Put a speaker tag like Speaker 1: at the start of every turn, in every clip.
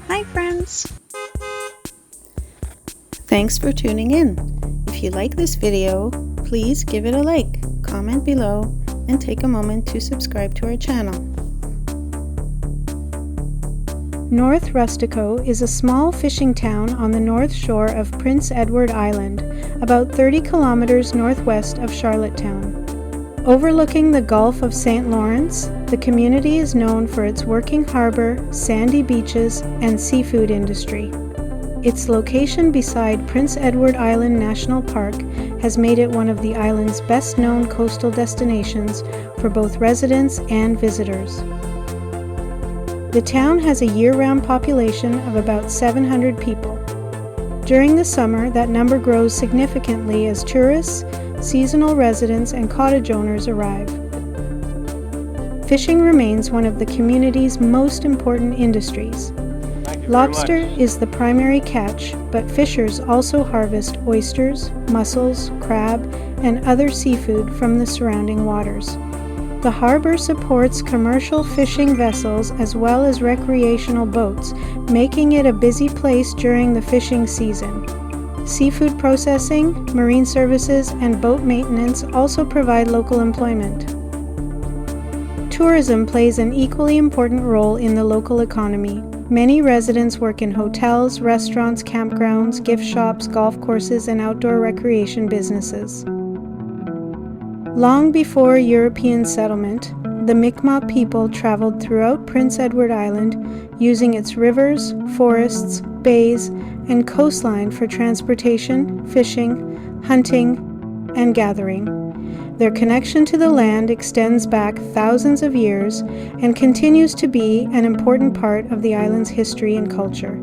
Speaker 1: Hi friends! Thanks for tuning in. If you like this video, please give it a like, comment below, and take a moment to subscribe to our channel. North Rustico is a small fishing town on the north shore of Prince Edward Island, about 30 kilometers northwest of Charlottetown. Overlooking the Gulf of St. Lawrence, the community is known for its working harbor, sandy beaches, and seafood industry. Its location beside Prince Edward Island National Park has made it one of the island's best-known coastal destinations for both residents and visitors. The town has a year-round population of about 700 people. During the summer, that number grows significantly as tourists, seasonal residents, and cottage owners arrive. Fishing remains one of the community's most important industries. Lobster is the primary catch, but fishers also harvest oysters, mussels, crab, and other seafood from the surrounding waters. The harbor supports commercial fishing vessels as well as recreational boats, making it a busy place during the fishing season. Seafood processing, marine services, and boat maintenance also provide local employment. Tourism plays an equally important role in the local economy. Many residents work in hotels, restaurants, campgrounds, gift shops, golf courses, and outdoor recreation businesses. Long before European settlement, the Mi'kmaq people traveled throughout Prince Edward Island using its rivers, forests, bays, and coastline for transportation, fishing, hunting, and gathering. Their connection to the land extends back thousands of years and continues to be an important part of the island's history and culture.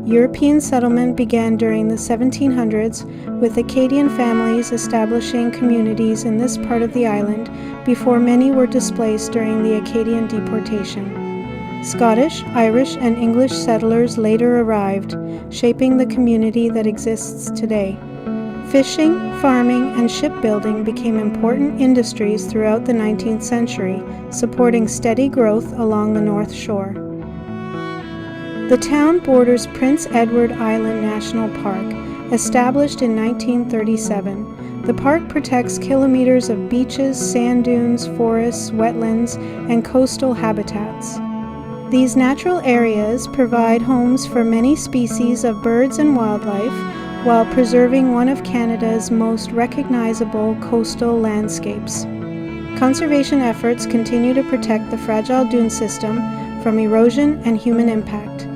Speaker 1: European settlement began during the 1700s, with Acadian families establishing communities in this part of the island before many were displaced during the Acadian deportation. Scottish, Irish, and English settlers later arrived, shaping the community that exists today. Fishing, farming, and shipbuilding became important industries throughout the 19th century, supporting steady growth along the North Shore. The town borders Prince Edward Island National Park, established in 1937. The park protects kilometers of beaches, sand dunes, forests, wetlands, and coastal habitats. These natural areas provide homes for many species of birds and wildlife, while preserving one of Canada's most recognizable coastal landscapes. Conservation efforts continue to protect the fragile dune system from erosion and human impact.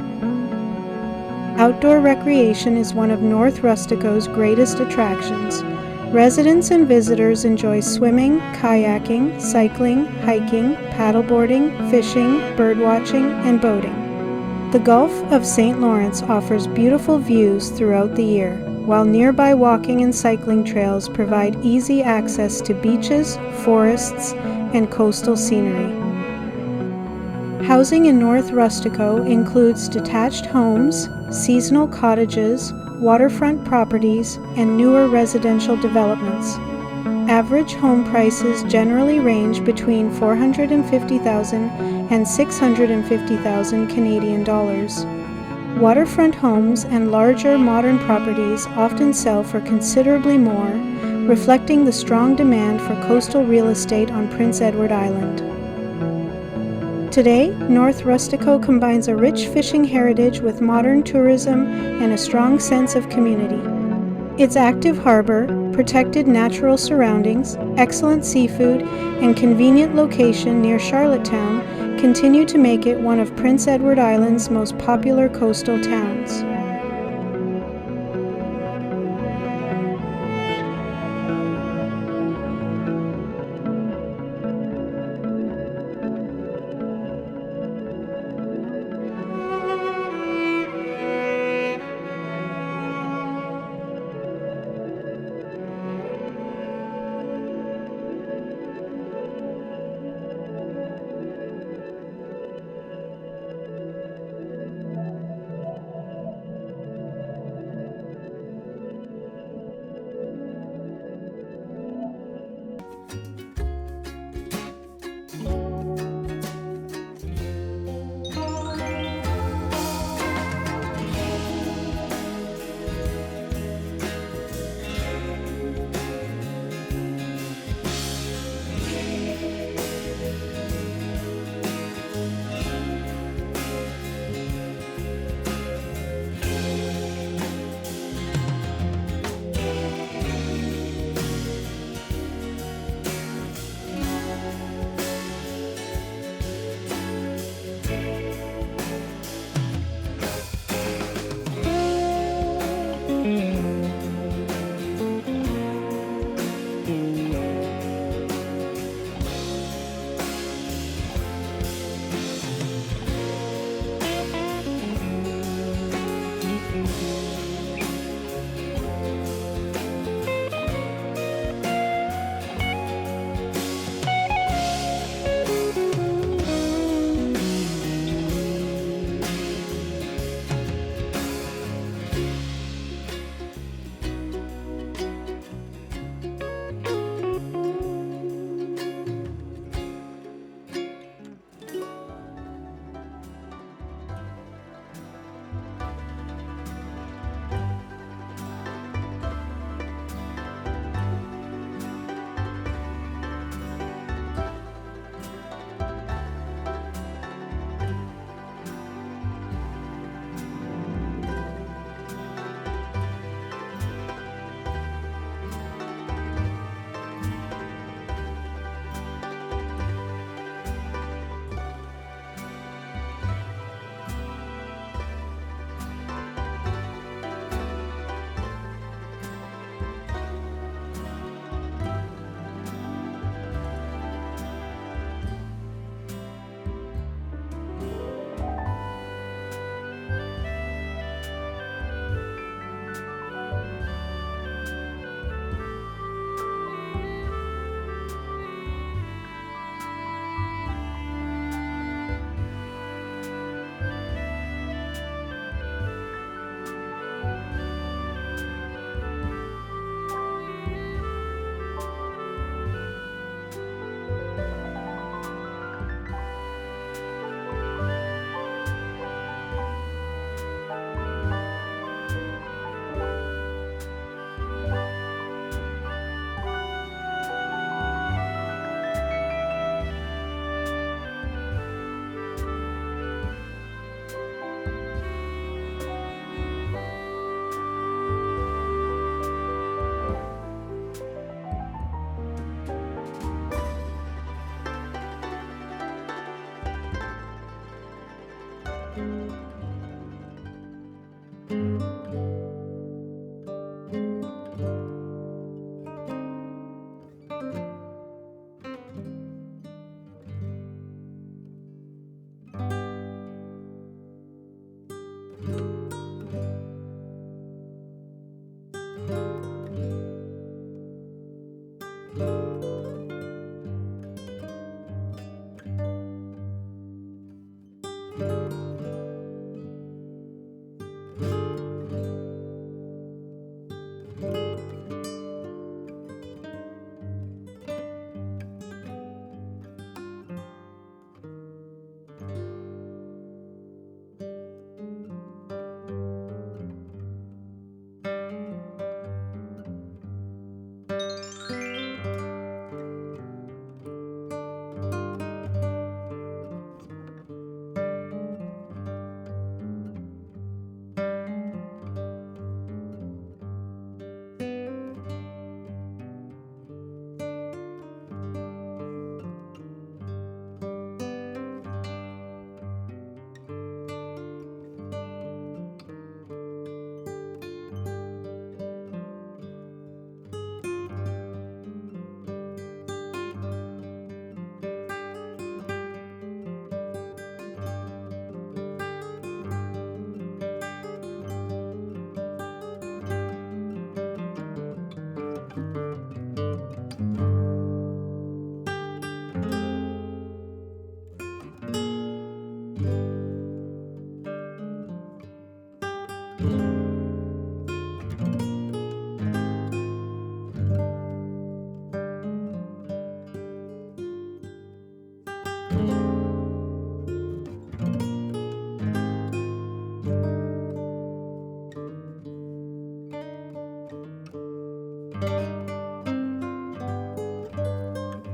Speaker 1: Outdoor recreation is one of North Rustico's greatest attractions. Residents and visitors enjoy swimming, kayaking, cycling, hiking, paddleboarding, fishing, birdwatching, and boating. The Gulf of St. Lawrence offers beautiful views throughout the year, while nearby walking and cycling trails provide easy access to beaches, forests, and coastal scenery. Housing in North Rustico includes detached homes, seasonal cottages, waterfront properties, and newer residential developments. Average home prices generally range between $450,000 and $650,000 Canadian dollars. Waterfront homes and larger modern properties often sell for considerably more, reflecting the strong demand for coastal real estate on Prince Edward Island. Today, North Rustico combines a rich fishing heritage with modern tourism and a strong sense of community. Its active harbor, protected natural surroundings, excellent seafood, and convenient location near Charlottetown continue to make it one of Prince Edward Island's most popular coastal towns.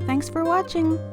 Speaker 1: Thanks for watching!